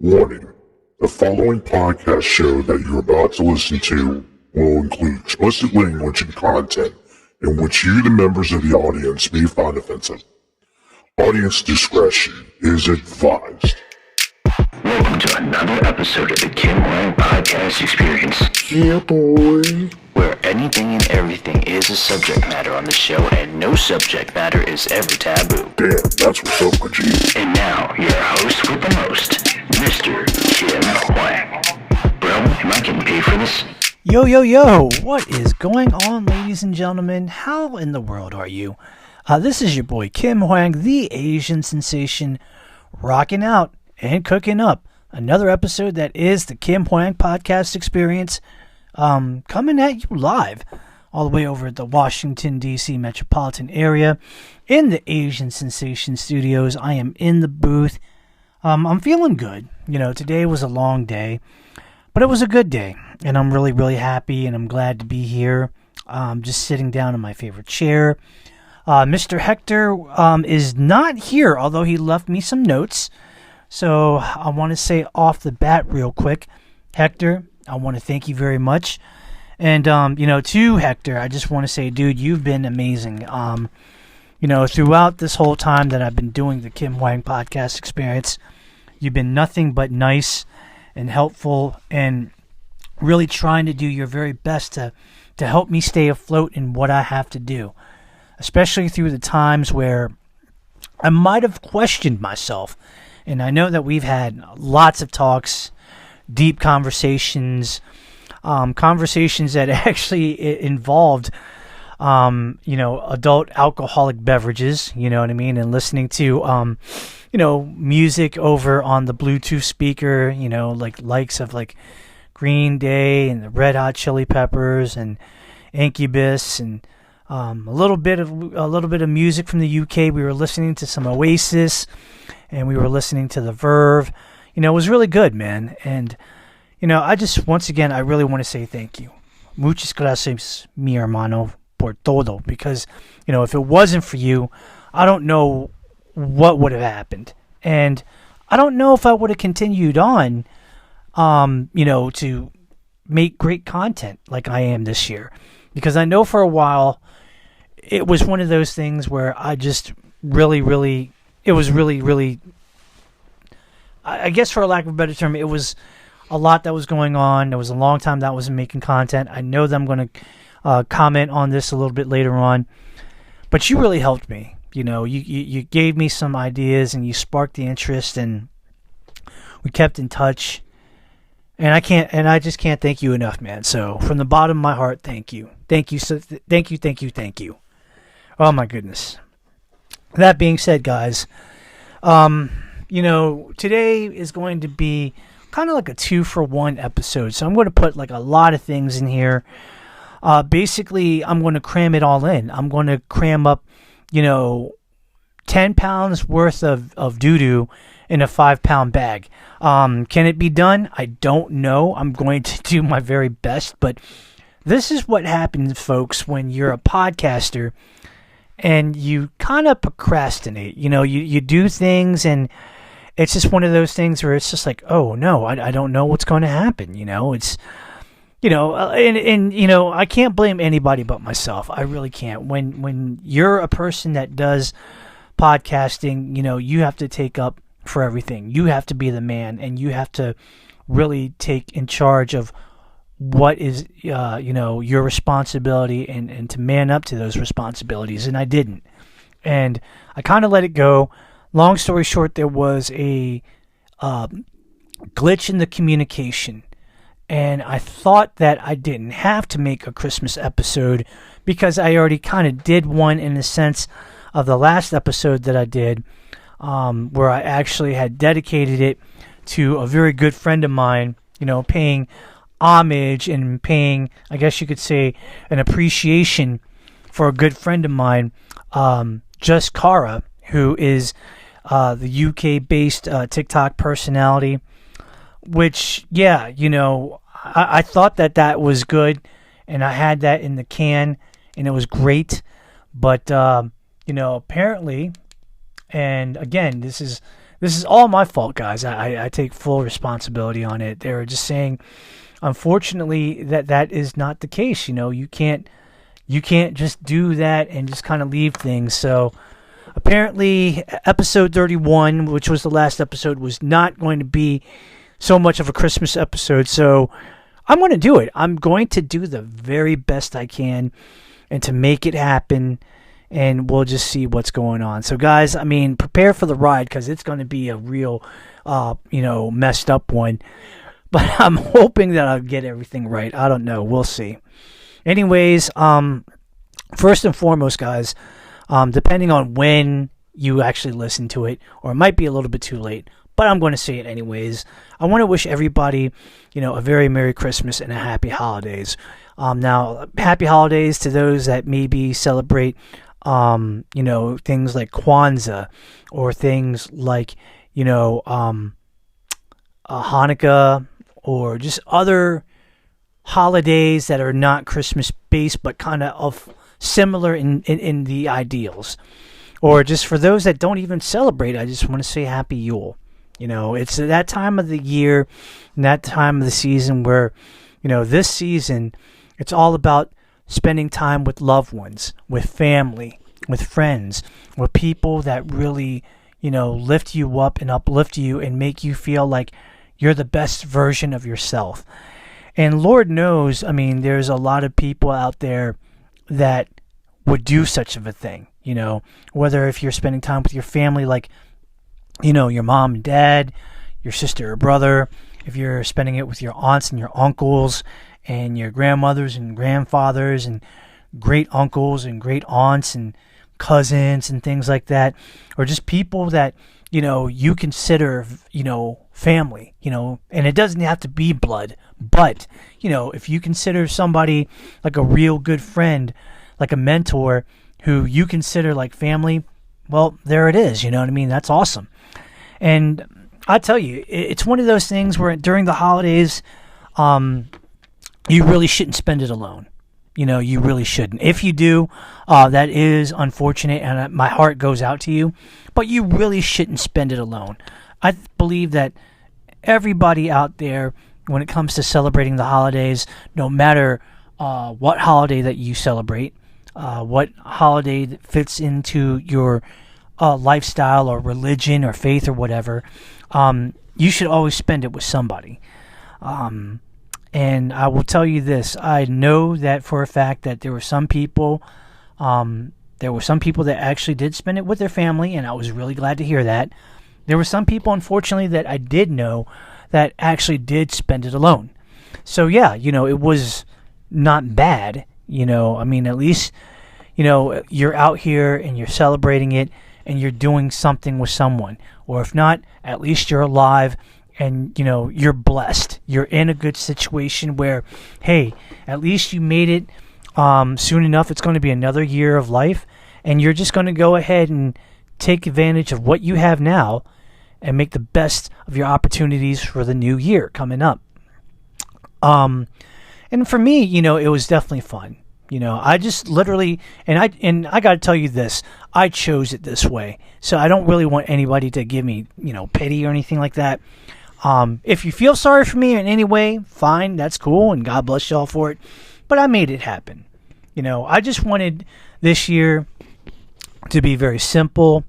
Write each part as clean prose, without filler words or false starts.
Warning: the following podcast show that you're about to listen to will include explicit language and content in which you, the members of the audience, may find offensive. Audience discretion is advised. Welcome to another episode of the Kim Hoang Podcast Experience. Yeah, boy. Where anything and everything is a subject matter on the show, and no subject matter is ever taboo. Damn, that's what's up, my G. And now, your host with the most, Mr. Kim Hoang. Bro, am I getting paid for this? Yo, what is going on, ladies and gentlemen? How in the world are you? This is your boy Kim Hoang, the Asian sensation, rocking out and cooking up another episode that is the Kim Hoang Podcast Experience, coming at you live all the way over at the Washington DC Metropolitan Area in the Asian Sensation Studios. I am in the booth. I'm feeling good. You know, today was a long day, but it was a good day, and I'm really, really happy, and I'm glad to be here. Just sitting down in my favorite chair. Mr. Hector is not here, although he left me some notes. So I want to say off the bat real quick, Hector, I want to thank you very much. And, to Hector, I just want to say, dude, you've been amazing. Throughout this whole time that I've been doing the Kim Hoang Podcast Experience, you've been nothing but nice and helpful and really trying to do your very best to help me stay afloat in what I have to do, especially through the times where I might have questioned myself. And I know that we've had lots of talks, deep conversations, conversations that actually involved, adult alcoholic beverages, you know what I mean? And listening to, music over on the Bluetooth speaker, likes of like Green Day and the Red Hot Chili Peppers and Incubus and a little bit of music from the UK. We were listening to some Oasis, and we were listening to the Verve. It was really good, man. And I just, once again, I really want to say thank you. Muchas gracias, mi hermano, por todo. Because if it wasn't for you, I don't know what would have happened, and I don't know if I would have continued on, to make great content like I am this year. Because I know for a while, it was one of those things where I just really, I guess for a lack of a better term, it was a lot that was going on. There was a long time that I wasn't making content. I know that I'm going to comment on this a little bit later on, but you really helped me. You gave me some ideas and you sparked the interest, and we kept in touch. And I just can't thank you enough, man. So from the bottom of my heart, thank you. Thank you. So thank you. Oh my goodness. That being said, guys, today is going to be kind of like a 2-for-1 episode. So I'm going to put like a lot of things in here. Basically, I'm going to cram it all in. I'm going to cram up, 10 pounds worth of doo-doo in a 5-pound bag. Can it be done? I don't know. I'm going to do my very best, but this is what happens, folks, when you're a podcaster and you kind of procrastinate. You do things, and it's just one of those things where it's just like, oh no, I don't know what's going to happen. It's, I can't blame anybody but myself. I really can't. When you're a person that does podcasting, you have to take up for everything. You have to be the man, and you have to really take in charge of what is, your responsibility and to man up to those responsibilities. And I didn't. And I kind of let it go. Long story short, there was a glitch in the communication. And I thought that I didn't have to make a Christmas episode because I already kind of did one in the sense of the last episode that I did, where I actually had dedicated it to a very good friend of mine, paying homage and paying, I guess you could say, an appreciation for a good friend of mine, Just Cara, who is the UK-based TikTok personality, which, I thought that was good, and I had that in the can, and it was great, but, apparently, and again, this is this is all my fault, guys. I take full responsibility on it. They were just saying, unfortunately, that is not the case. You can't just do that and just kind of leave things. So apparently episode 31, which was the last episode, was not going to be so much of a Christmas episode. So I'm going to do it. I'm going to do the very best I can and to make it happen. And we'll just see what's going on. So, guys, prepare for the ride because it's going to be a real, messed up one. But I'm hoping that I'll get everything right. I don't know. We'll see. Anyways, first and foremost, guys, depending on when you actually listen to it, or it might be a little bit too late, but I'm going to say it anyways. I want to wish everybody, a very Merry Christmas and a Happy Holidays. Now, Happy Holidays to those that maybe celebrate things like Kwanzaa or things like, Hanukkah or just other holidays that are not Christmas based but kind of similar in the ideals. Or just for those that don't even celebrate, I just want to say Happy Yule. It's that time of the year and that time of the season where, this season, it's all about spending time with loved ones, with family, with friends, with people that really, lift you up and uplift you and make you feel like you're the best version of yourself. And Lord knows, there's a lot of people out there that would do such of a thing, whether if you're spending time with your family, like, your mom and dad, your sister or brother, if you're spending it with your aunts and your uncles and your grandmothers and grandfathers and great uncles and great aunts and cousins and things like that, or just people that, you consider, family, and it doesn't have to be blood, but, if you consider somebody like a real good friend, like a mentor who you consider like family, well, there it is, That's awesome. And I tell you, it's one of those things where during the holidays, you really shouldn't spend it alone. You really shouldn't. If you do, that is unfortunate, and my heart goes out to you. But you really shouldn't spend it alone. I believe that everybody out there, when it comes to celebrating the holidays, no matter what holiday that you celebrate, what holiday that fits into your lifestyle or religion or faith or whatever, you should always spend it with somebody. And I will tell you this, I know that for a fact that there were some people that actually did spend it with their family, and I was really glad to hear that. There were some people, unfortunately, that I did know that actually did spend it alone. So yeah, it was not bad, at least, you're out here and you're celebrating it and you're doing something with someone. Or if not, at least you're alive and, you're blessed. You're in a good situation where, hey, at least you made it soon enough. It's going to be another year of life, and you're just going to go ahead and take advantage of what you have now and make the best of your opportunities for the new year coming up. And for me, it was definitely fun. I just literally, and I got to tell you this, I chose it this way. So I don't really want anybody to give me, pity or anything like that. If you feel sorry for me in any way, fine, that's cool, and God bless y'all for it. But I made it happen. I just wanted this year to be very simple,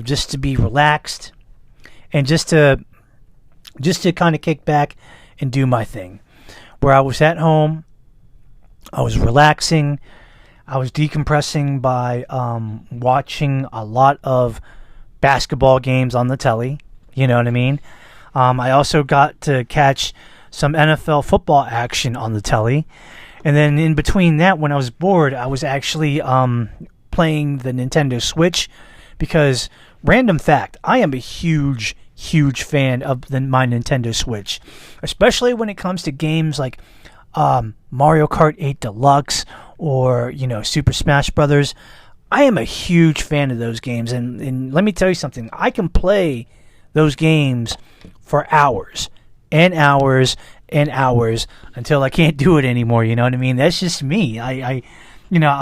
just to be relaxed, and just to kind of kick back and do my thing. Where I was at home, I was relaxing, I was decompressing by watching a lot of basketball games on the telly, you know what I mean? I also got to catch some NFL football action on the telly. And then in between that, when I was bored, I was actually playing the Nintendo Switch because, random fact, I am a huge fan of my Nintendo Switch, especially when it comes to games like Mario Kart 8 Deluxe or, Super Smash Brothers. I am a huge fan of those games. And let me tell you something. I can play those games for hours and hours and hours until I can't do it anymore. You know what I mean? That's just me. I've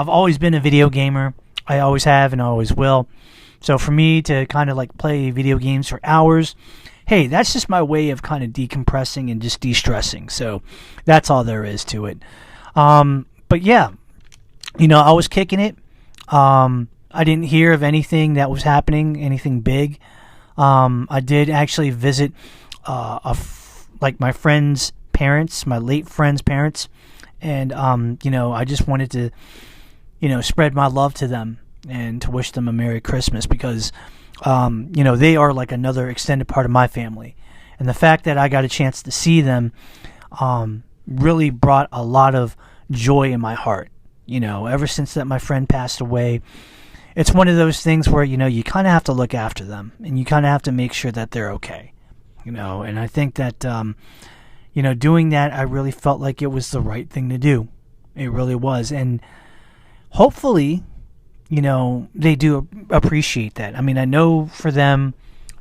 always been a video gamer. I always have and I always will. So for me to kind of like play video games for hours, hey, that's just my way of kind of decompressing and just de-stressing. So that's all there is to it. But yeah, I was kicking it. I didn't hear of anything that was happening, anything big. I did actually visit my friend's parents, my late friend's parents, and I just wanted to spread my love to them and to wish them a Merry Christmas because they are like another extended part of my family, and the fact that I got a chance to see them really brought a lot of joy in my heart. Ever since that my friend passed away, it's one of those things where you kind of have to look after them and you kind of have to make sure that they're okay. And I think that doing that, I really felt like it was the right thing to do. It really was, and hopefully they do appreciate that. I mean, I know for them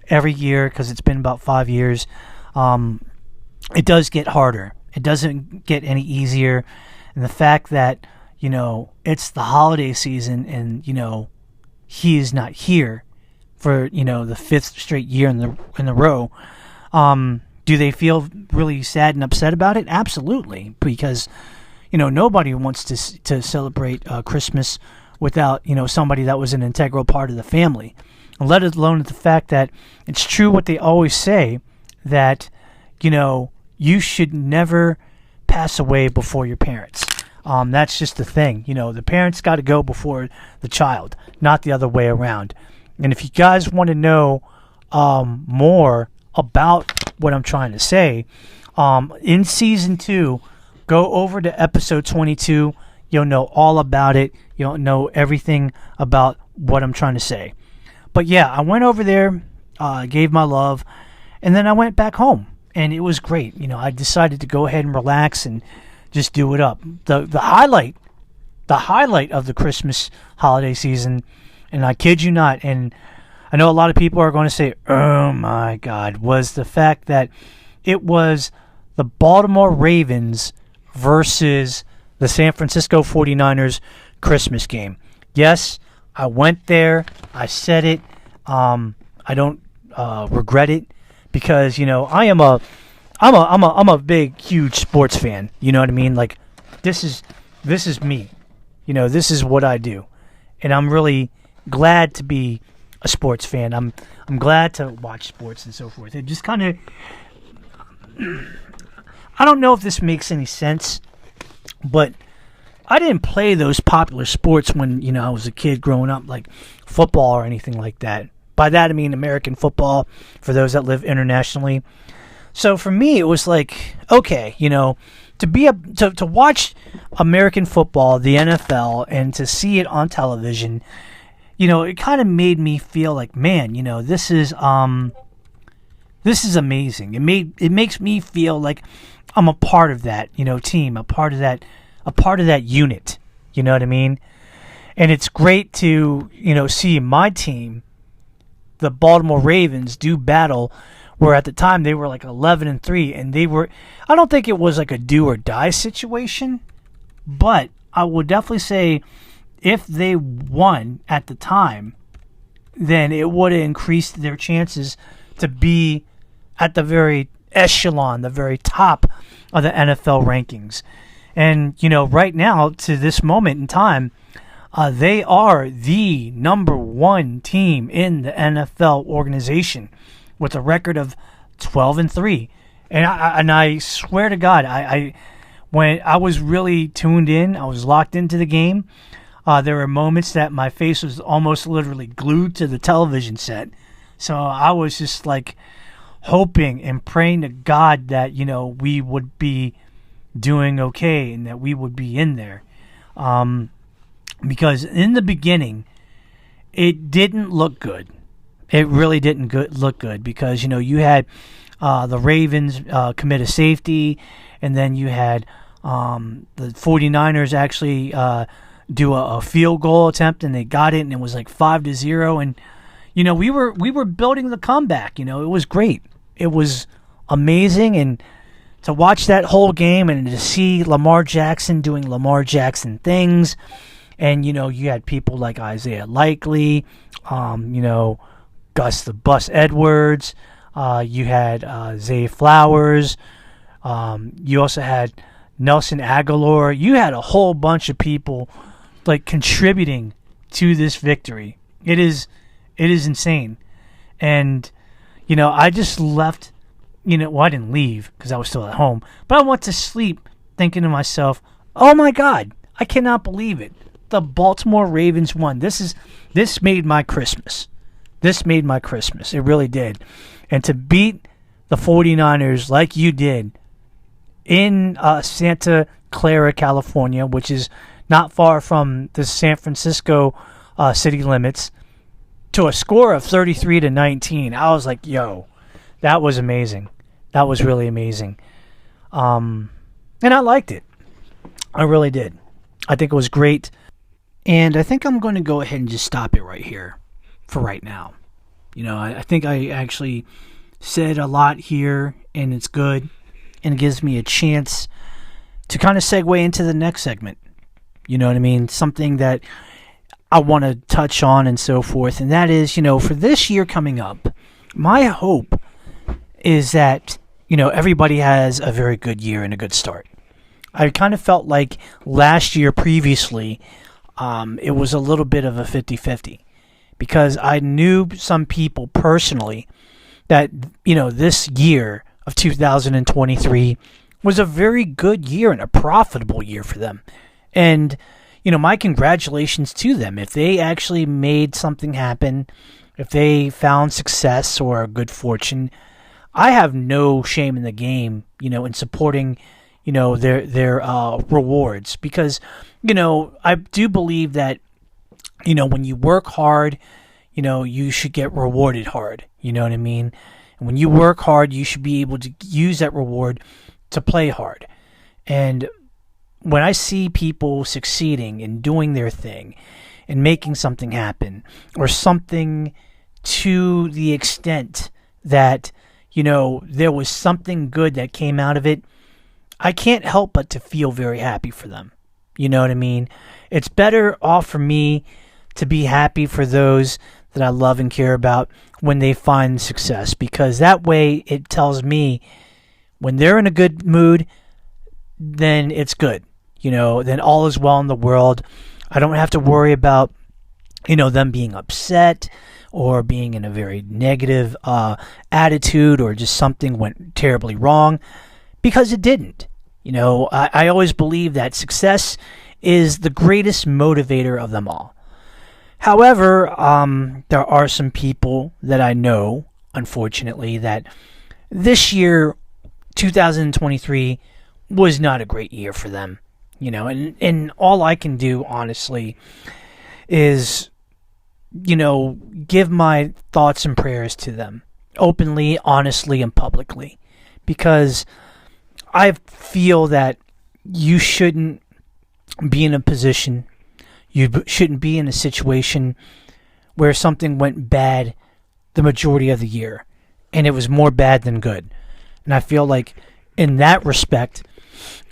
every year, because it's been about 5 years, it does get harder. It doesn't get any easier. And the fact that, it's the holiday season and, he is not here for, the fifth straight year in the row, do they feel really sad and upset about it? Absolutely. Because, nobody wants to celebrate Christmas without, somebody that was an integral part of the family. Let alone the fact that it's true what they always say, that, you should never pass away before your parents. That's just the thing. The parents got to go before the child, not the other way around. And if you guys want to know more about what I'm trying to say, in Season 2, go over to Episode 22. You'll know all about it. You'll know everything about what I'm trying to say. But yeah, I went over there, gave my love, and then I went back home. And it was great. I decided to go ahead and relax and just do it up. The highlight of the Christmas holiday season, and I kid you not, and I know a lot of people are going to say, oh my God, was the fact that it was the Baltimore Ravens versus the San Francisco 49ers Christmas game. Yes, I went there. I said it. I don't regret it because I'm a big, huge sports fan. You know what I mean? Like this is me. This is what I do, and I'm really glad to be a sports fan. I'm glad to watch sports and so forth. It just kind of, I don't know if this makes any sense, but I didn't play those popular sports when, I was a kid growing up, like football or anything like that. By that, I mean American football for those that live internationally. So for me, it was like, okay, to watch American football, the NFL, and to see it on television, it kind of made me feel like, man, this is amazing. It makes me feel like I'm a part of that, team, a part of that unit. You know what I mean? And it's great to, see my team, the Baltimore Ravens, do battle, where at the time they were like 11-3, and I don't think it was like a do or die situation, but I would definitely say if they won at the time, then it would have increased their chances to be at the very echelon, the very top of the NFL rankings. And, right now, to this moment in time, they are the number one team in the NFL organization with a record of 12-3. And I swear to God, when I was really tuned in, I was locked into the game. There were moments that my face was almost literally glued to the television set. So I was just like hoping and praying to God that, we would be doing okay and that we would be in there. Because in the beginning, it didn't look good. It really didn't look good because, you had the Ravens commit a safety, and then you had the 49ers actually do a field goal attempt, and they got it, and it was like 5-0. And, we were building the comeback. It was great. It was amazing. And to watch that whole game and to see Lamar Jackson doing Lamar Jackson things, And, you had people like Isaiah Likely, Gus the Bus Edwards, you had Zay Flowers, you also had Nelson Aguilar. You had a whole bunch of people like contributing to this victory. It is insane. And, I just left, well, I didn't leave because I was still at home, but I went to sleep thinking to myself, oh my God, I cannot believe it. The Baltimore Ravens won. This made my Christmas. This made my Christmas. It really did. And to beat the 49ers like you did in Santa Clara, California, which is not far from the San Francisco city limits, to a score of 33-19. I was like, yo, that was amazing. That was really amazing. And I liked it. I really did. I think it was great. And I think I'm going to go ahead and just stop it right here for right now. I think I actually said a lot here, and it's good. And it gives me a chance to kind of segue into the next segment. You know what I mean? Something that I want to touch on and so forth. And that is, for this year coming up, my hope is that, everybody has a very good year and a good start. I kind of felt like last year previously, it was a little bit of a 50-50. Because I knew some people personally that, this year of 2023 was a very good year and a profitable year for them. And, my congratulations to them. If they actually made something happen, if they found success or good fortune, I have no shame in the game, in supporting, their rewards. Because, I do believe that, when you work hard, you should get rewarded hard. You know what I mean? And when you work hard, you should be able to use that reward to play hard. And when I see people succeeding and doing their thing and making something happen, or something to the extent that, there was something good that came out of it, I can't help but to feel very happy for them. You know what I mean? It's better off for me to be happy for those that I love and care about when they find success, because that way it tells me when they're in a good mood, then it's good. Then all is well in the world. I don't have to worry about, them being upset or being in a very negative attitude, or just something went terribly wrong, because it didn't. I always believe that success is the greatest motivator of them all. However, there are some people that I know, unfortunately, that this year, 2023, was not a great year for them. And all I can do, honestly, is, give my thoughts and prayers to them, openly, honestly, and publicly. Because I feel that you shouldn't be in a position, you shouldn't be in a situation where something went bad the majority of the year, and it was more bad than good. And I feel like in that respect,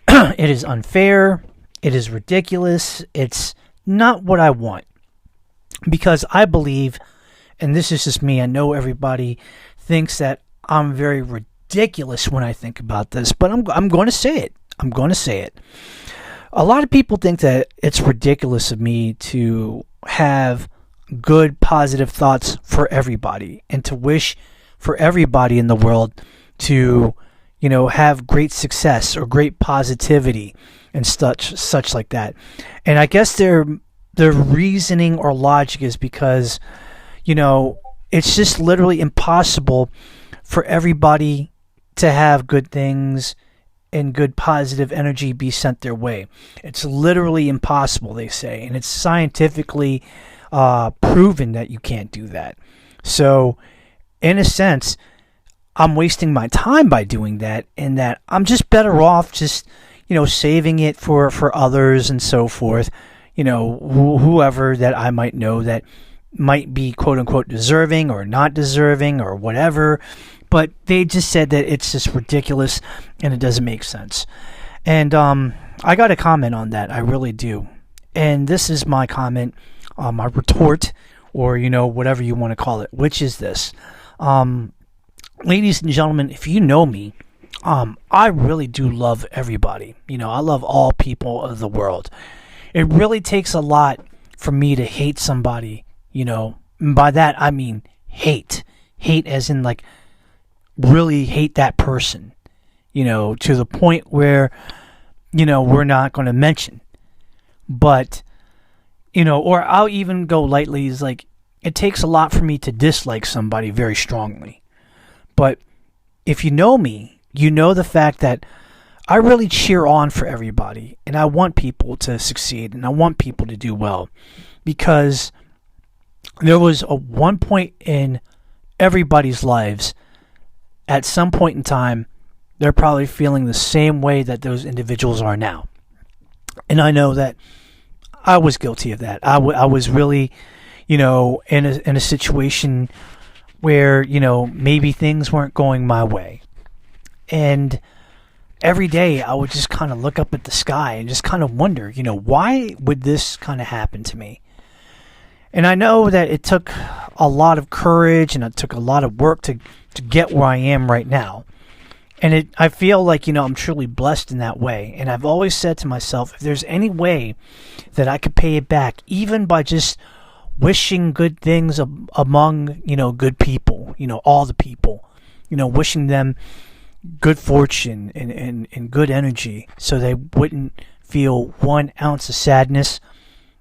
it is unfair, it is ridiculous, it's not what I want. Because I believe, and this is just me, I know everybody thinks that I'm very ridiculous when I think about this, but I'm going to say it. I'm going to say it. A lot of people think that it's ridiculous of me to have good, positive thoughts for everybody, and to wish for everybody in the world to, have great success or great positivity and such like that. And I guess their reasoning or logic is because, it's just literally impossible for everybody to have good things and good positive energy be sent their way. It's literally impossible, they say, and it's scientifically proven that you can't do that. So, in a sense, I'm wasting my time by doing that, and that I'm just better off just, saving it for others and so forth. Whoever that I might know that might be quote-unquote deserving or not deserving or whatever. But they just said that it's just ridiculous and it doesn't make sense. And I got to comment on that. I really do. And this is my comment, my retort, or, whatever you want to call it, which is this. Ladies and gentlemen, if you know me, I really do love everybody. I love all people of the world. It really takes a lot for me to hate somebody, and by that I mean hate. Hate as in like really hate that person, to the point where, we're not going to mention. But, or I'll even go lightly, is like, it takes a lot for me to dislike somebody very strongly. But if you know me, you know the fact that I really cheer on for everybody, and I want people to succeed, and I want people to do well, because there was a one point in everybody's lives, at some point in time, they're probably feeling the same way that those individuals are now. And I know that I was guilty of that. I was really, in a situation where, maybe things weren't going my way. And every day I would just kind of look up at the sky and just kind of wonder, why would this kind of happen to me? And I know that it took a lot of courage and it took a lot of work to get where I am right now. And I feel like, I'm truly blessed in that way. And I've always said to myself, if there's any way that I could pay it back, even by just wishing good things among, good people, all the people, wishing them good fortune and good energy so they wouldn't feel 1 ounce of sadness,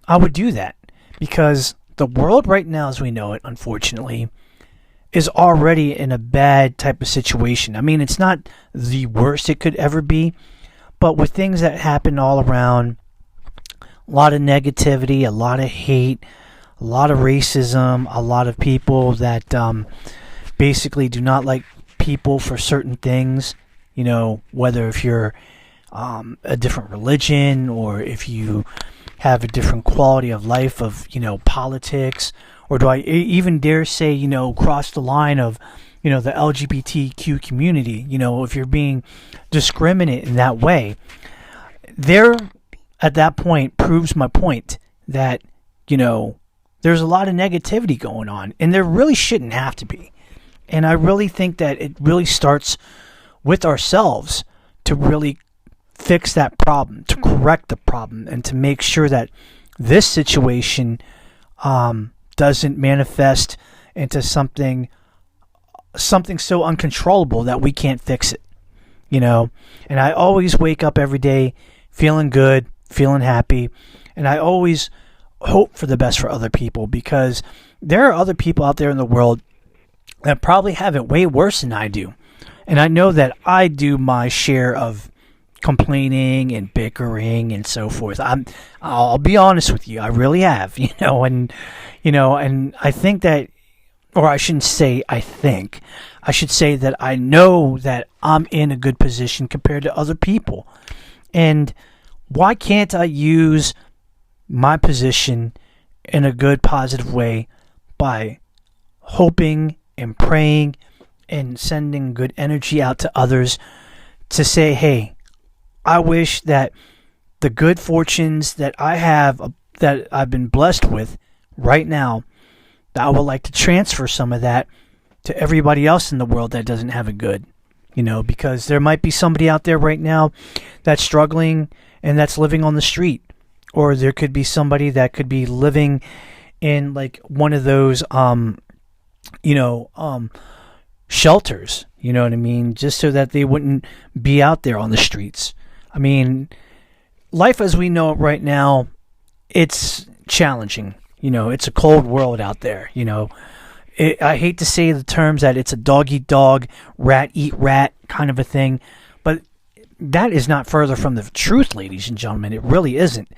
I would do that. Because the world right now as we know it, unfortunately, is already in a bad type of situation. I mean, it's not the worst it could ever be, but with things that happen all around, a lot of negativity, a lot of hate, a lot of racism, a lot of people that basically do not like people for certain things, whether if you're a different religion or if you have a different quality of life of, politics, or do I even dare say, cross the line of, the LGBTQ community, if you're being discriminate in that way, there at that point proves my point that, there's a lot of negativity going on, and there really shouldn't have to be. And I really think that it really starts with ourselves to really fix that problem, to correct the problem, and to make sure that this situation doesn't manifest into something so uncontrollable that we can't fix it, And I always wake up every day feeling good, feeling happy, and I always hope for the best for other people, because there are other people out there in the world that probably have it way worse than I do. And I know that I do my share of complaining and bickering and so forth. I'll be honest with you, I really have, and I think that, or I shouldn't say I think, I should say that I know that I'm in a good position compared to other people. And why can't I use my position in a good, positive way by hoping and praying and sending good energy out to others to say, hey, I wish that the good fortunes that I have, that I've been blessed with right now, that I would like to transfer some of that to everybody else in the world that doesn't have it good. Because there might be somebody out there right now that's struggling and that's living on the street. Or there could be somebody that could be living in like one of those, shelters, you know what I mean? Just so that they wouldn't be out there on the streets. I mean, life as we know it right now, it's challenging. It's a cold world out there, I hate to say the terms that it's a dog eat dog, rat eat rat kind of a thing, but that is not further from the truth, ladies and gentlemen. It really isn't.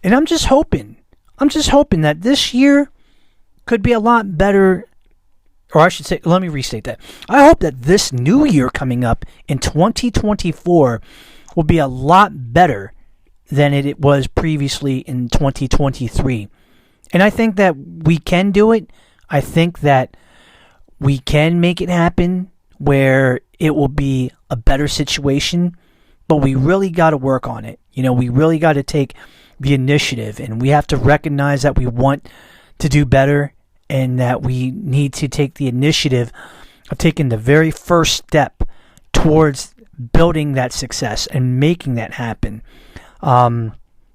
And I'm just hoping that this year could be a lot better, or I should say, let me restate that. I hope that this new year coming up in 2024 will be a lot better than it was previously in 2023. And I think that we can do it. I think that we can make it happen where it will be a better situation, but we really got to work on it. We really got to take the initiative, and we have to recognize that we want to do better and that we need to take the initiative of taking the very first step towards building that success and making that happen.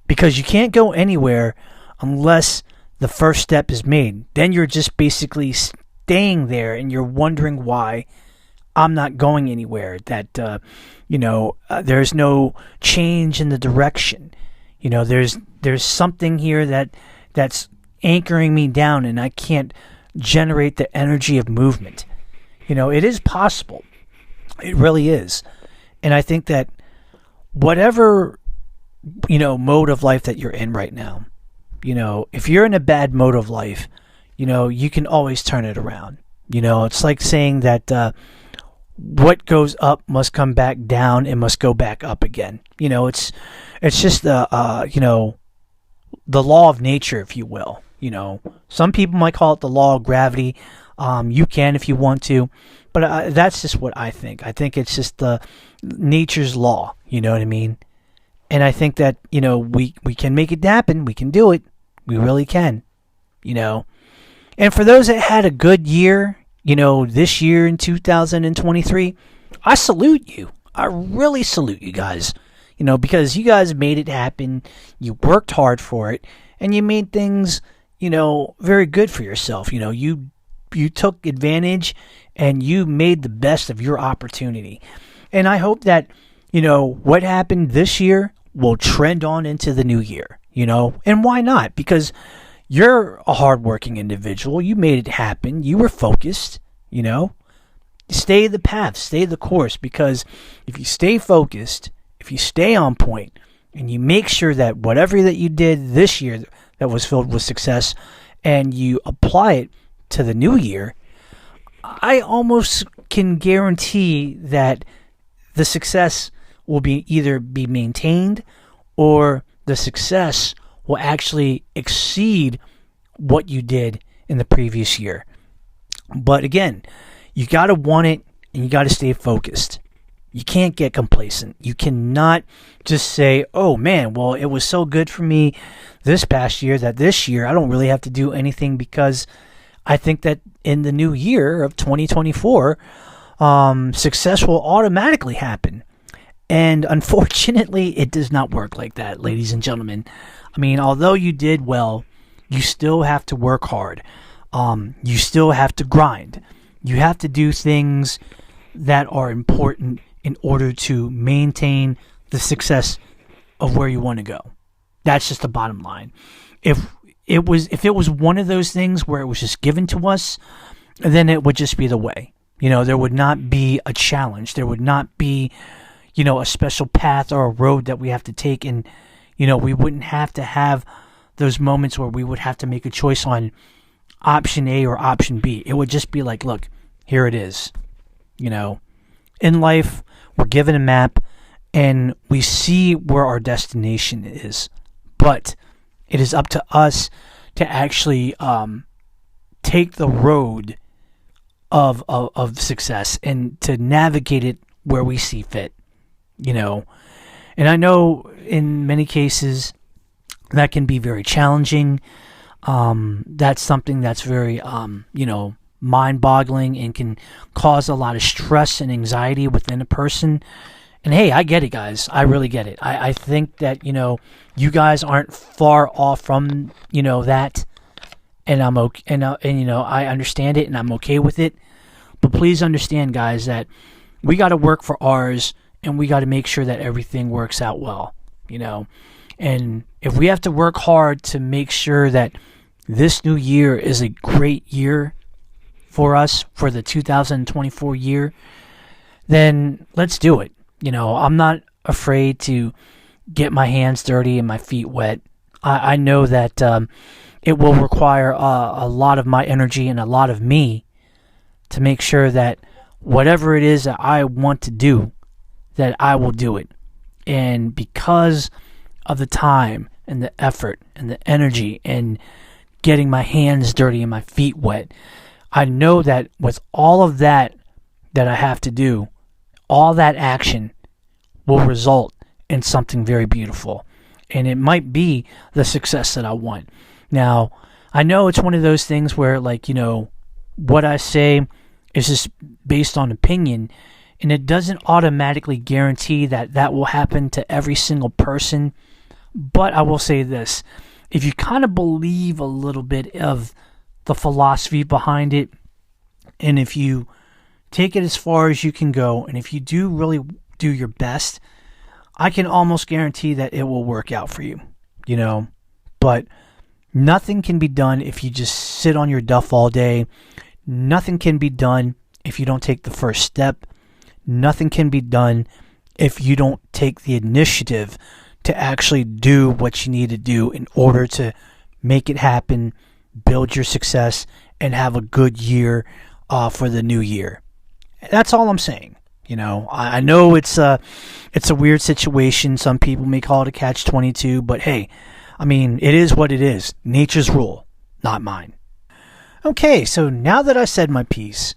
Because you can't go anywhere unless the first step is made. Then you're just basically staying there and you're wondering why I'm not going anywhere, that, there's no change in the direction. There's something here that's anchoring me down and I can't generate the energy of movement. It is possible. It really is. And I think that whatever, mode of life that you're in right now, if you're in a bad mode of life, you can always turn it around. It's like saying that what goes up must come back down and must go back up again. It's just the law of nature, if you will. Some people might call it the law of gravity. You can if you want to, but that's just what I think. I think it's just the nature's law. You know what I mean? And I think that we can make it happen. We can do it. We really can. And for those that had a good year, this year in 2023, I salute you. I really salute you guys. Because you guys made it happen. You worked hard for it, and you made things, very good for yourself. You took advantage and you made the best of your opportunity. And I hope that, what happened this year will trend on into the new year, and why not? Because you're a hardworking individual. You made it happen. You were focused, Stay the path, stay the course, because if you stay focused, if you stay on point, and you make sure that whatever that you did this year that was filled with success, and you apply it to the new year, I almost can guarantee that the success will either be maintained or the success will actually exceed what you did in the previous year. But again, you got to want it and you got to stay focused. You can't get complacent. You cannot just say, oh man, well, it was so good for me this past year that this year I don't really have to do anything, because I think that in the new year of 2024, success will automatically happen. And unfortunately, it does not work like that, ladies and gentlemen. I mean, although you did well, you still have to work hard. You still have to grind. You have to do things that are important in order to maintain the success of where you want to go. That's just the bottom line. If it was one of those things where it was just given to us, then it would just be the way. There would not be a challenge. There would not be, a special path or a road that we have to take. And, we wouldn't have to have those moments where we would have to make a choice on option A or option B. It would just be like, look, here it is. In life, we're given a map and we see where our destination is. But it is up to us to actually take the road of success and to navigate it where we see fit, And I know in many cases that can be very challenging. That's something that's very, mind-boggling and can cause a lot of stress and anxiety within a person. And hey, I get it, guys. I really get it. I think that, you guys aren't far off from, that. And I'm okay, and I understand it and I'm okay with it. But please understand, guys, that we got to work for ours and we got to make sure that everything works out well, And if we have to work hard to make sure that this new year is a great year for us, for the 2024 year, then let's do it. I'm not afraid to get my hands dirty and my feet wet. I know that it will require a lot of my energy and a lot of me to make sure that whatever it is that I want to do, that I will do it. And because of the time and the effort and the energy and getting my hands dirty and my feet wet, I know that with all of that I have to do, all that action will result in something very beautiful. and it might be the success that I want. Now, I know it's one of those things where, like, what I say is just based on opinion, and it doesn't automatically guarantee that that will happen to every single person. But I will say this: if you kind of believe a little bit of the philosophy behind it, and if you take it as far as you can go, and if you do really do your best, I can almost guarantee that it will work out for you, But nothing can be done if you just sit on your duff all day. Nothing can be done if you don't take the first step. Nothing can be done if you don't take the initiative to actually do what you need to do in order to make it happen, build your success, and have a good year for the new year. That's all I'm saying. I know it's a weird situation. Some people may call it a catch-22, but hey, it is what it is. Nature's rule, not mine. Okay, so now that I said my piece,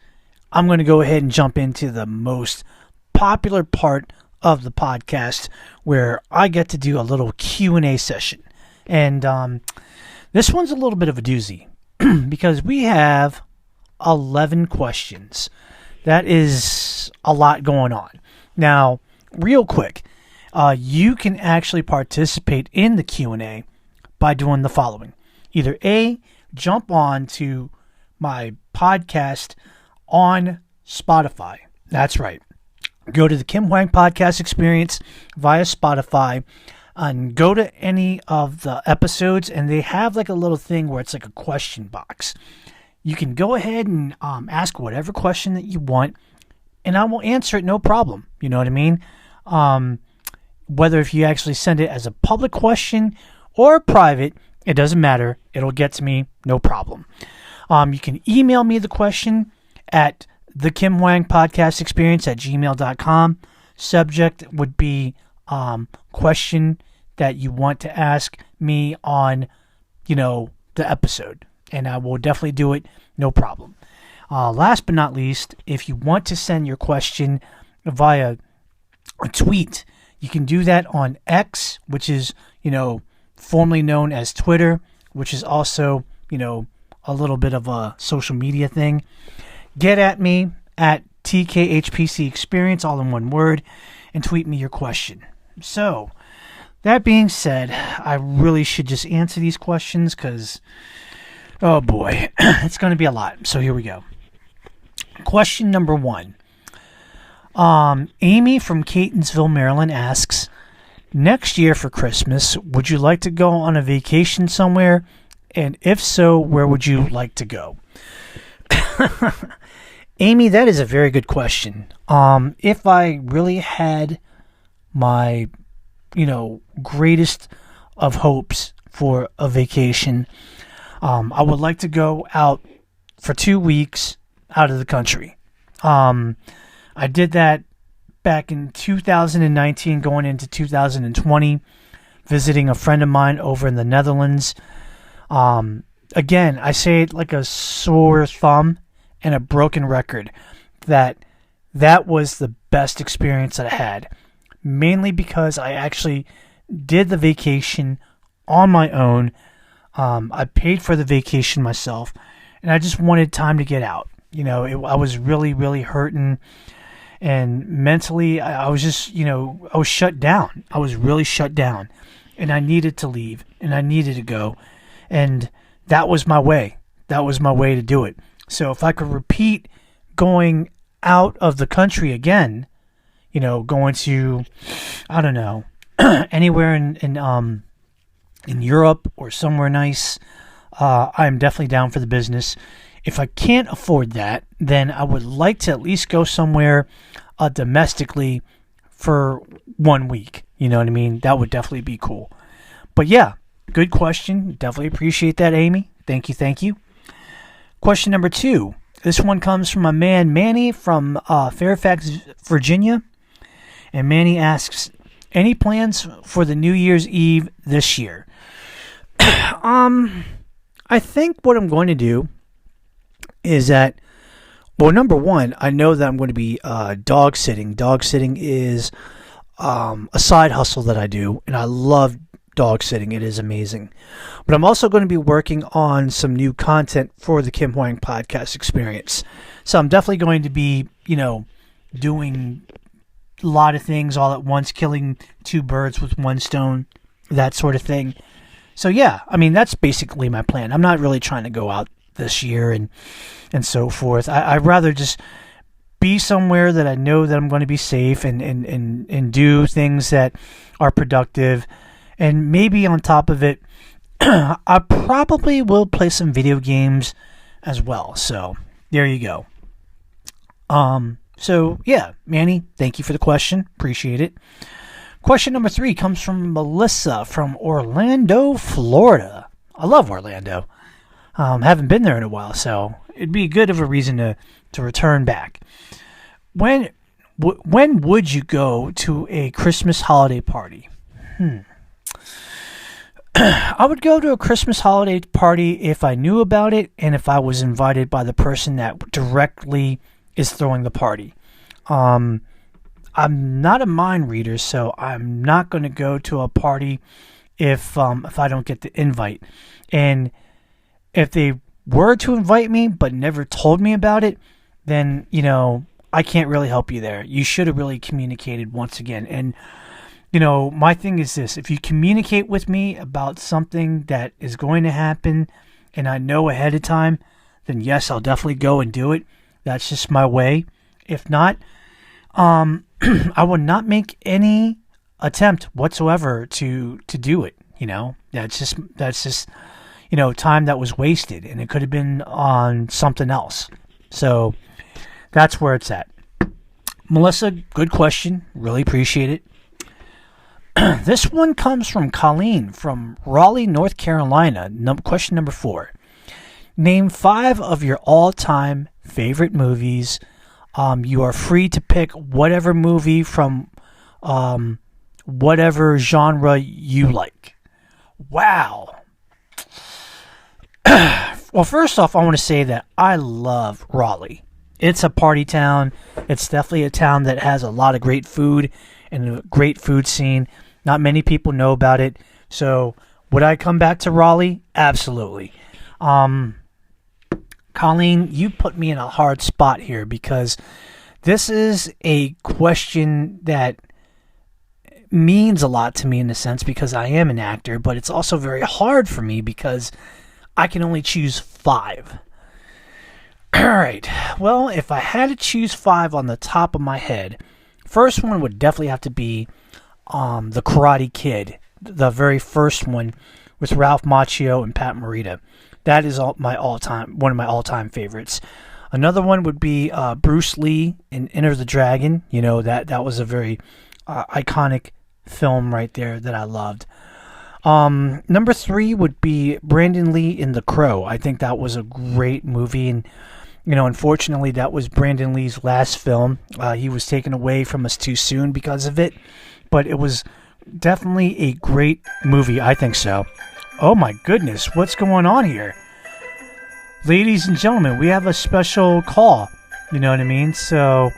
I'm going to go ahead and jump into the most popular part of the podcast, where I get to do a little Q&A session. And this one's a little bit of a doozy because we have 11 questions. That is a lot going on. Now, real quick, you can actually participate in the Q&A by doing the following. Either A, jump on to my podcast on Spotify. That's right. Go to the Kim Hoang Podcast Experience via Spotify and go to any of the episodes, and they have like a little thing where it's like a question box. You can go ahead and ask whatever question that you want, and I will answer it, no problem. You know what I mean? Whether if you actually send it as a public question or private, it doesn't matter. It'll get to me, no problem. You can email me the question at the Kim Hoang Podcast Experience at gmail.com. Subject would be question that you want to ask me on, the episode. And I will definitely do it, no problem. Last but not least, if you want to send your question via a tweet, you can do that on X, which is, formerly known as Twitter, which is also, a little bit of a social media thing. Get at me at TKHPC Experience, all in one word, and tweet me your question. So, that being said, I really should just answer these questions because, oh boy, it's going to be a lot. So here we go. Question number 1. Amy from Catonsville, Maryland asks, next year for Christmas, would you like to go on a vacation somewhere? And if so, where would you like to go? Amy, that is a very good question. If I really had my, greatest of hopes for a vacation, I would like to go out for 2 weeks out of the country. I did that back in 2019, going into 2020, visiting a friend of mine over in the Netherlands. Again, I say it like a sore thumb and a broken record that was the best experience that I had, mainly because I actually did the vacation on my own. I paid for the vacation myself, and I just wanted time to get out. I was really, really hurting, and mentally, I was just, I was shut down. I was really shut down, and I needed to leave, and I needed to go, and that was my way. That was my way to do it. So if I could repeat going out of the country again, going to, I don't know, anywhere in Europe or somewhere nice, I'm definitely down for the business. If I can't afford that, then I would like to at least go somewhere domestically for 1 week. You know what I mean? That would definitely be cool. But yeah, good question. Definitely appreciate that, Amy. Thank you. Question number 2. This one comes from my man Manny from Fairfax, Virginia. And Manny asks, any plans for the New Year's Eve this year? I think what I'm going to do is that, well, number 1, I know that I'm going to be dog sitting. Dog sitting is a side hustle that I do, and I love dog sitting. It is amazing. But I'm also going to be working on some new content for the Kim Hoang Podcast Experience. So I'm definitely going to be, doing a lot of things all at once, killing two birds with one stone, that sort of thing. So yeah, I mean, that's basically my plan. I'm not really trying to go out this year and so forth. I'd rather just be somewhere that I know that I'm going to be safe and do things that are productive. And maybe on top of it, I probably will play some video games as well. So there you go. So yeah, Manny, thank you for the question. Appreciate it. Question number 3 comes from Melissa from Orlando, Florida. I love Orlando. Haven't been there in a while, so it'd be good of a reason to return back. When would you go to a Christmas holiday party? I would go to a Christmas holiday party if I knew about it and if I was invited by the person that directly is throwing the party. I'm not a mind reader, so I'm not going to go to a party if I don't get the invite. And if they were to invite me but never told me about it, then, I can't really help you there. You should have really communicated once again. And, my thing is this. If you communicate with me about something that is going to happen and I know ahead of time, then yes, I'll definitely go and do it. That's just my way. If not, I would not make any attempt whatsoever to do it. That's just time that was wasted, and it could have been on something else. So that's where it's at. Melissa, good question. Really appreciate it. This one comes from Colleen from Raleigh, North Carolina. Question number 4. Name 5 of your all-time favorite movies. You are free to pick whatever movie from whatever genre you like. Wow. Well, first off, I want to say that I love Raleigh. It's a party town. It's definitely a town that has a lot of great food and a great food scene. Not many people know about it. So would I come back to Raleigh? Absolutely. Colleen, you put me in a hard spot here because this is a question that means a lot to me in a sense because I am an actor, but it's also very hard for me because I can only choose 5. All right. Well, if I had to choose 5 on the top of my head, first one would definitely have to be The Karate Kid, the very first one with Ralph Macchio and Pat Morita. That is one of my all-time favorites. Another one would be Bruce Lee in Enter the Dragon. That was a very iconic film right there that I loved. Number 3 would be Brandon Lee in The Crow. I think that was a great movie, and unfortunately, that was Brandon Lee's last film. He was taken away from us too soon because of it, but it was definitely a great movie. I think so. Oh my goodness, what's going on here? Ladies and gentlemen, we have a special call. You know what I mean? So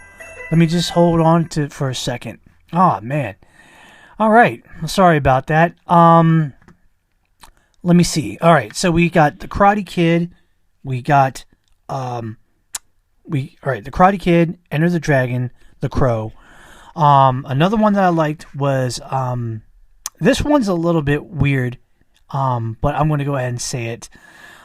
let me just hold on to it for a second. Oh man. All right. Sorry about that. Let me see. All right. So we got The Karate Kid. We got The Karate Kid, Enter the Dragon, The Crow. Another one that I liked was this one's a little bit weird. But I'm going to go ahead and say it.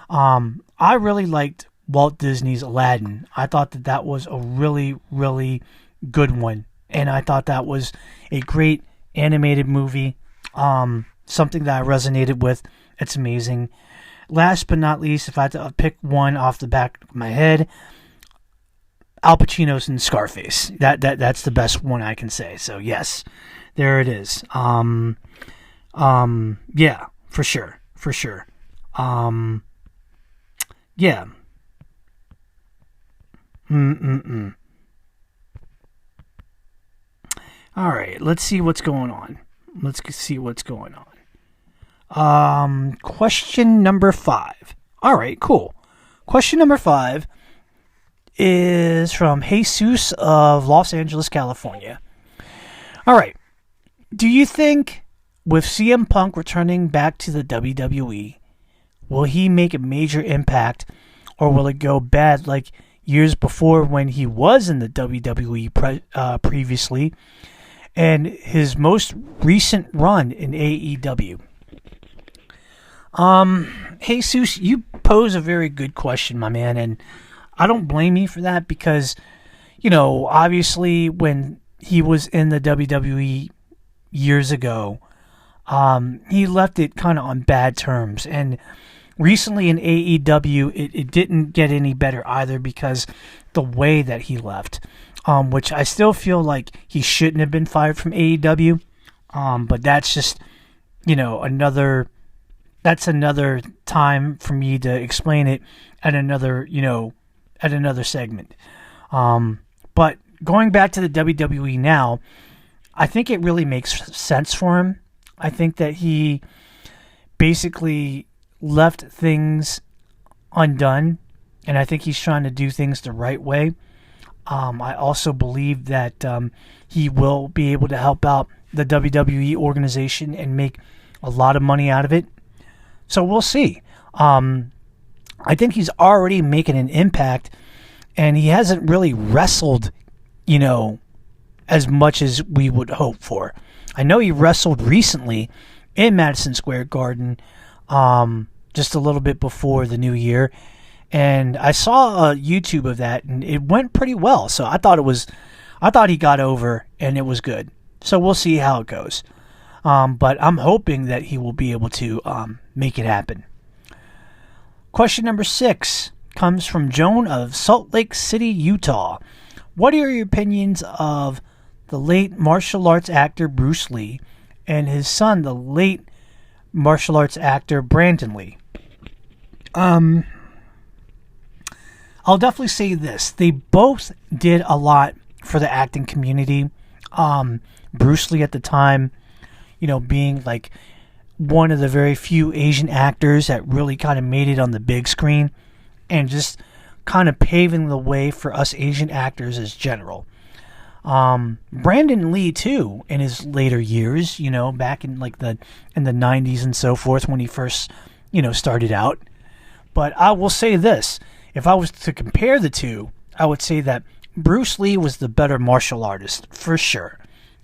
I really liked Walt Disney's Aladdin. I thought that was a really, really good one. And I thought that was a great animated movie. Something that I resonated with. It's amazing. Last but not least, if I had to pick one off the back of my head, Al Pacino's in Scarface. That's the best one I can say. So yes, there it is. Yeah. For sure. Yeah. All right, let's see what's going on. Question number 5. All right, cool. Question number 5 is from Jesus of Los Angeles, California. All right. Do you think with CM Punk returning back to the WWE, will he make a major impact, or will it go bad like years before when he was in the WWE previously, and his most recent run in AEW? Jesus, you pose a very good question, my man, and I don't blame you for that because, obviously when he was in the WWE years ago, he left it kind of on bad terms, and recently in AEW, it didn't get any better either because the way that he left, which I still feel like he shouldn't have been fired from AEW, but that's just, that's another time for me to explain it at another segment. But going back to the WWE now, I think it really makes sense for him. I think that he basically left things undone, and I think he's trying to do things the right way. I also believe that he will be able to help out the WWE organization and make a lot of money out of it. So we'll see. I think he's already making an impact, and he hasn't really wrestled, as much as we would hope for. I know he wrestled recently in Madison Square Garden, just a little bit before the new year, and I saw a YouTube of that, and it went pretty well. So I thought he got over, and it was good. So we'll see how it goes. But I'm hoping that he will be able to make it happen. Question number 6 comes from Joan of Salt Lake City, Utah. What are your opinions of the late martial arts actor Bruce Lee and his son, the late martial arts actor Brandon Lee? I'll definitely say this. They both did a lot for the acting community. Bruce Lee at the time, being like one of the very few Asian actors that really kind of made it on the big screen and just kind of paving the way for us Asian actors as general. Brandon Lee too, in his later years, back in the 90s and so forth when he first, started out. But I will say this, if I was to compare the two, I would say that Bruce Lee was the better martial artist, for sure.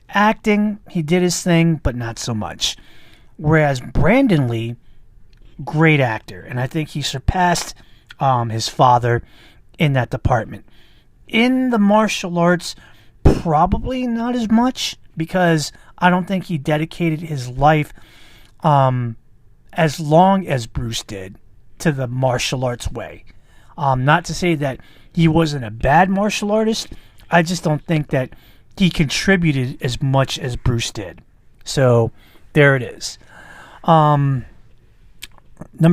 Acting, he did his thing, but not so much. Whereas Brandon Lee, great actor, and I think he surpassed his father in that department. In the martial arts, probably not as much, because I don't think he dedicated his life as long as Bruce did to the martial arts way. Not to say that he wasn't a bad martial artist, I just don't think that he contributed as much as Bruce did. So, there it is. Number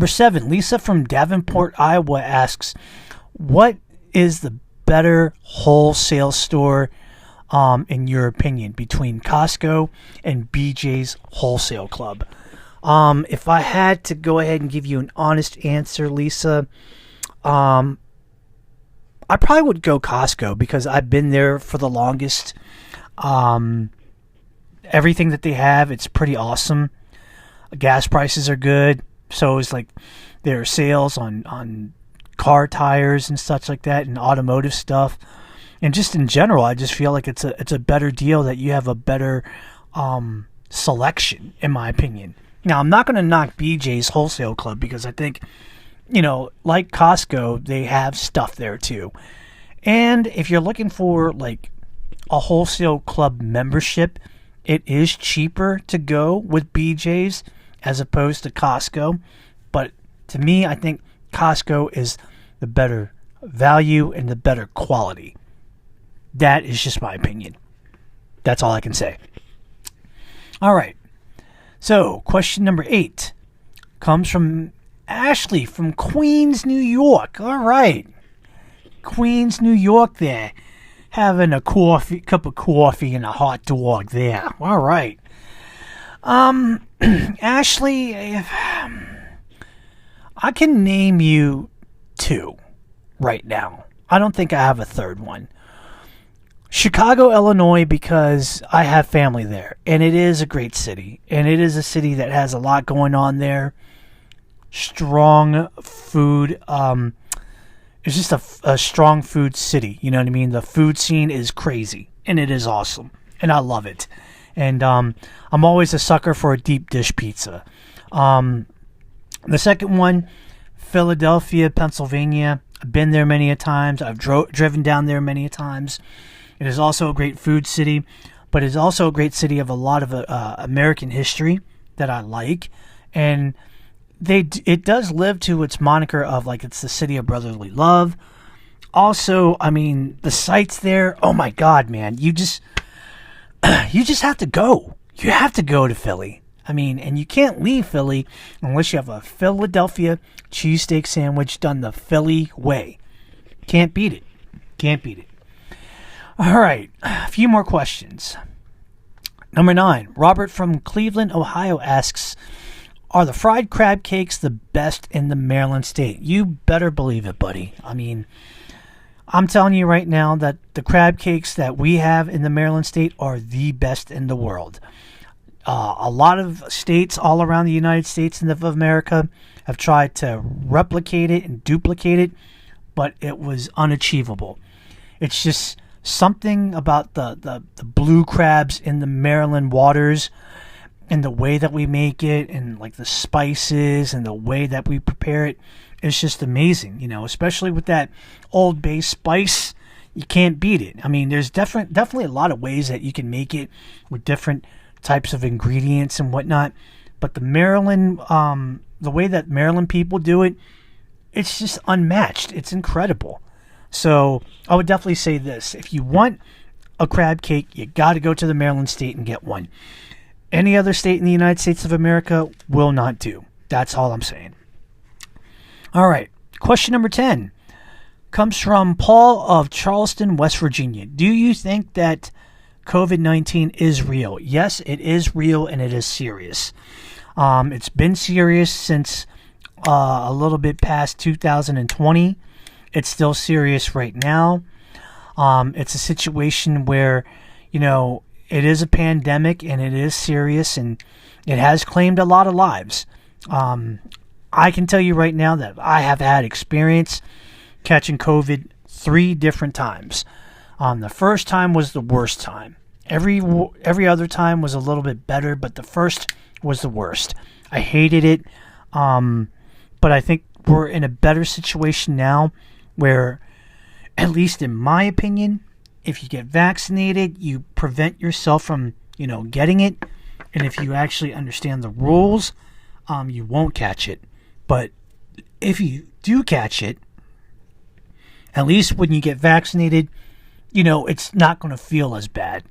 7, Lisa from Davenport, Iowa asks, what is the better wholesale store, in your opinion, between Costco and BJ's Wholesale Club? If I had to go ahead and give you an honest answer, Lisa, I probably would go Costco because I've been there for the longest. Everything that they have, it's pretty awesome. Gas prices are good. So is their sales on car tires and such like that, and automotive stuff. And just in general, I just feel like it's a better deal, that you have a better selection, in my opinion. Now, I'm not going to knock BJ's Wholesale Club because I think, like Costco, they have stuff there too. And if you're looking for a wholesale club membership, it is cheaper to go with BJ's as opposed to Costco. But to me, I think Costco is the better value and the better quality. That is just my opinion. That's all I can say. All right. So, question number 8 comes from Ashley from Queens, New York. All right. Queens, New York there. Having a cup of coffee and a hot dog there. All right. Ashley, I can name you 2 right now. I don't think I have a third one. Chicago, Illinois, because I have family there, and it is a great city, and it is a city that has a lot going on there. Strong food. It's just a strong food city. You know what I mean? The food scene is crazy, and it is awesome, and I love it. And I'm always a sucker for a deep dish pizza. The second one, Philadelphia, Pennsylvania. I've been there many a times. I've driven down there many a times. It is also a great food city, but it's also a great city of a lot of American history that I like. And it does live to its moniker of, like, it's the city of brotherly love. Also, I mean, the sights there, oh my God, man, you just have to go. You have to go to Philly. I mean, and you can't leave Philly unless you have a Philadelphia cheesesteak sandwich done the Philly way. Can't beat it. Can't beat it. All right, a few more questions. Number 9, Robert from Cleveland, Ohio asks, are the fried crab cakes the best in the Maryland state? You better believe it, buddy. I mean, I'm telling you right now that the crab cakes that we have in the Maryland state are the best in the world. A lot of states all around the United States and of America have tried to replicate it and duplicate it, but it was unachievable. It's just something about the blue crabs in the Maryland waters and the way that we make it and like the spices and the way that we prepare it is just amazing, you know, especially with that Old Bay spice. You can't beat it. I mean, there's definitely a lot of ways that you can make it with different types of ingredients and whatnot, but the Maryland, the way that Maryland people do it, it's just unmatched. It's incredible. So I would definitely say this. If you want a crab cake, you got to go to the Maryland state and get one. Any other state in the United States of America will not do. That's all I'm saying. All right. Question number 10 comes from Paul of Charleston, West Virginia. Do you think that COVID-19 is real? Yes, it is real, and it is serious. It's been serious since a little bit past 2020. It's still serious right now. It's a situation where, you know, it is a pandemic and it is serious and it has claimed a lot of lives. I can tell you right now that I have had experience catching COVID 3 different times. The first time was the worst time. Every other time was a little bit better, but the first was the worst. I hated it, but I think we're in a better situation now where, at least in my opinion, if you get vaccinated, you prevent yourself from, you know, getting it. And if you actually understand the rules, you won't catch it. But if you do catch it, at least when you get vaccinated, you know, it's not going to feel as bad.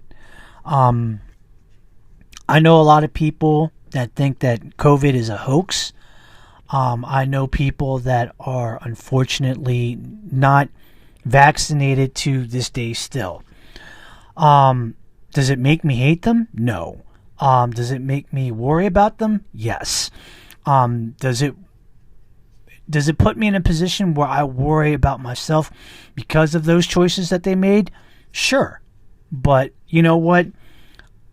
I know a lot of people that think that COVID is a hoax. I know people that are unfortunately not vaccinated to this day still. Does it make me hate them? No. Does it make me worry about them? Yes. Does it put me in a position where I worry about myself because of those choices that they made? Sure. But you know what?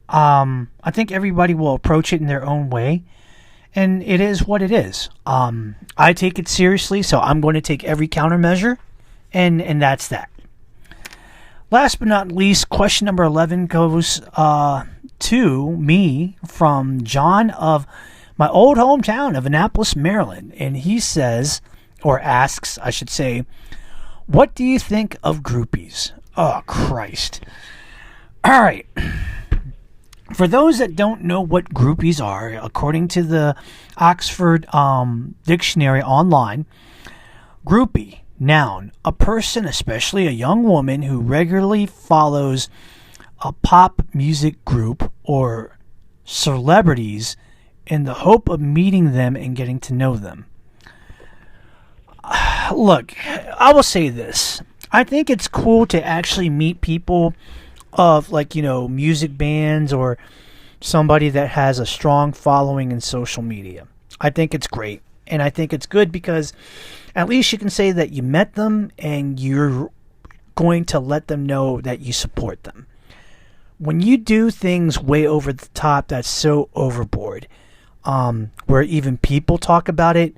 I think everybody will approach it in their own way. And it is what it is. I take it seriously, so I'm going to take every countermeasure. And that's that. Last but not least, question number 11 goes to me from John of my old hometown of Annapolis, Maryland. And he says, or asks, I should say, what do you think of groupies? Oh, Christ. All right. For those that don't know what groupies are, according to the Oxford Dictionary online, groupie, noun, a person, especially a young woman, who regularly follows a pop music group or celebrities in the hope of meeting them and getting to know them. Look, I will say this. I think it's cool to actually meet people of, like, you know, music bands or somebody that has a strong following in social media. I think it's great. And I think it's good because at least you can say that you met them and you're going to let them know that you support them. When you do things way over the top, that's so overboard, where even people talk about it,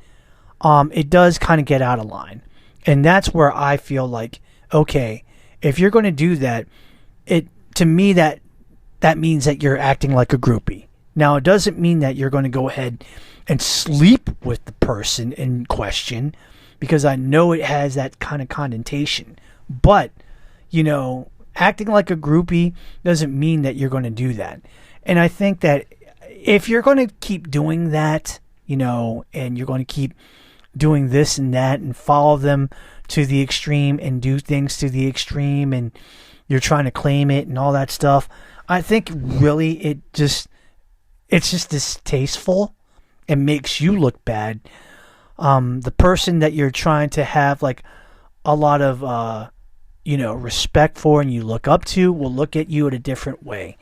it does kind of get out of line. And that's where I feel like, okay, if you're going to do that, to me that means that you're acting like a groupie. Now, it doesn't mean that you're going to go ahead and sleep with the person in question, because I know it has that kind of connotation. But, acting like a groupie doesn't mean that you're going to do that. And I think that if you're going to keep doing that, and you're going to keep doing this and that and follow them to the extreme and do things to the extreme and you're trying to claim it and all that stuff, I think really it's just distasteful. It makes you look bad. The person that you're trying to have like a lot of respect for and you look up to will look at you in a different way.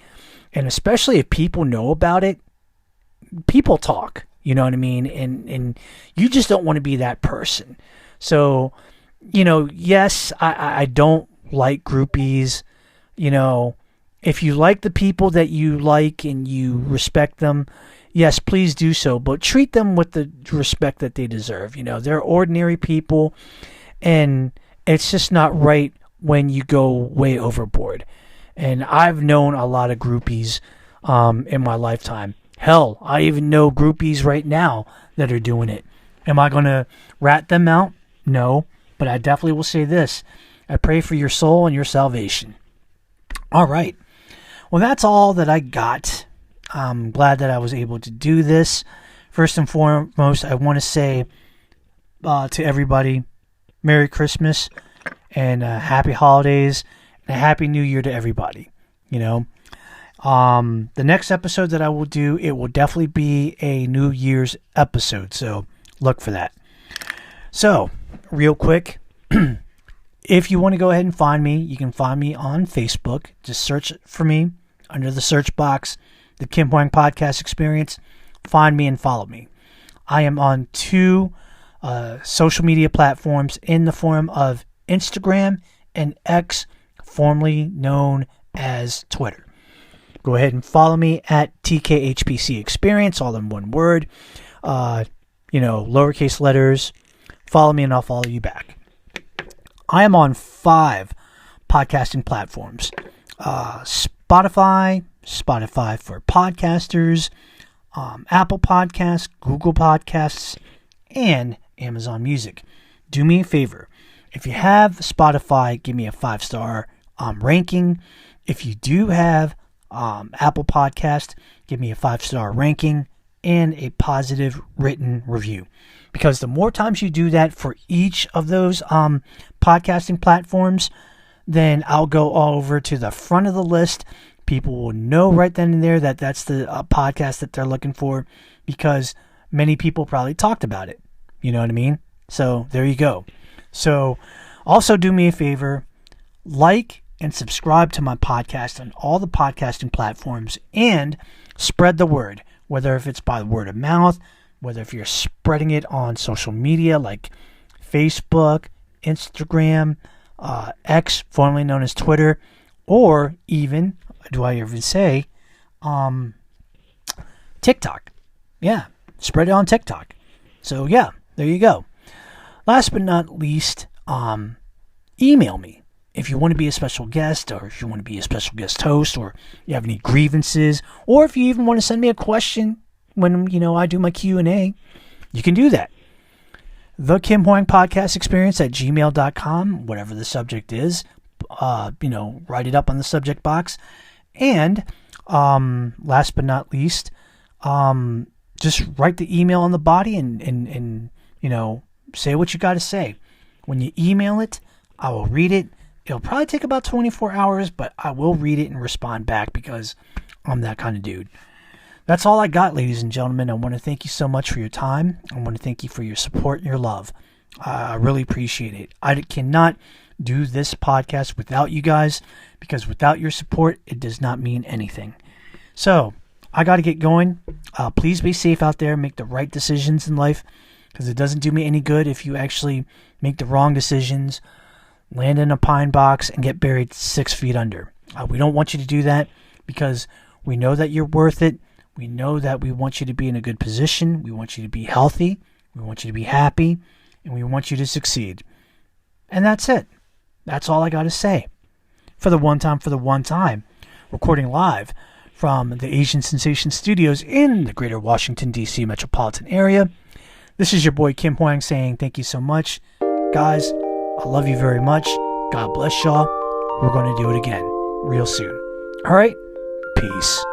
And especially if people know about it, people talk, you know what I mean? And you just don't want to be that person. So, yes, I don't like groupies. If you like the people that you like and you respect them, yes, please do so. But treat them with the respect that they deserve. They're ordinary people, and it's just not right when you go way overboard. And I've known a lot of groupies in my lifetime. Hell, I even know groupies right now that are doing it. Am I going to rat them out? No, but I definitely will say this. I pray for your soul and your salvation. All right. Well, that's all that I got. I'm glad that I was able to do this. First and foremost, I want to say to everybody, Merry Christmas and Happy Holidays and a Happy New Year to everybody. The next episode that I will do, it will definitely be a New Year's episode, so look for that. So, real quick, if you want to go ahead and find me, you can find me on Facebook. Just search for me under the search box, the Kim Hoang Podcast Experience. Find me and follow me. I am on 2 social media platforms in the form of Instagram and X, formerly known as Twitter. Go ahead and follow me at TKHPC Experience, all in one word. Lowercase letters. Follow me and I'll follow you back. I am on 5 podcasting platforms. Spotify for podcasters, Apple Podcasts, Google Podcasts, and Amazon Music. Do me a favor. If you have Spotify, give me a 5-star ranking. If you do have Apple Podcast, give me a 5-star ranking and a positive written review. Because the more times you do that for each of those podcasting platforms, then I'll go all over to the front of the list. People will know right then and there that that's the podcast that they're looking for, because many people probably talked about it. You know what I mean? So there you go. So also do me a favor, like and subscribe to my podcast on all the podcasting platforms and spread the word, whether if it's by word of mouth, whether if you're spreading it on social media like Facebook, Instagram, X, formerly known as Twitter, or even, do I even say, TikTok. Yeah, spread it on TikTok. So yeah, there you go. Last but not least, email me. If you want to be a special guest, or if you want to be a special guest host, or you have any grievances, or if you even want to send me a question when, I do my Q&A, you can do that. The Kim Hoang Podcast Experience at gmail.com, whatever the subject is, write it up on the subject box. And last but not least, just write the email on the body and say what you got to say. When you email it, I will read it. It'll probably take about 24 hours, but I will read it and respond back because I'm that kind of dude. That's all I got, ladies and gentlemen. I want to thank you so much for your time. I want to thank you for your support and your love. I really appreciate it. I cannot do this podcast without you guys, because without your support, it does not mean anything. So, I got to get going. Please be safe out there. Make the right decisions in life, because it doesn't do me any good if you actually make the wrong decisions. land in a pine box, and get buried 6 feet under. We don't want you to do that because we know that you're worth it. We know that we want you to be in a good position. We want you to be healthy. We want you to be happy. And we want you to succeed. And that's it. That's all I got to say. For the one time, recording live from the Asian Sensation Studios in the greater Washington DC Metropolitan Area. This is your boy Kim Hoang saying thank you so much. Guys, I love you very much. God bless y'all. We're going to do it again real soon. All right? Peace.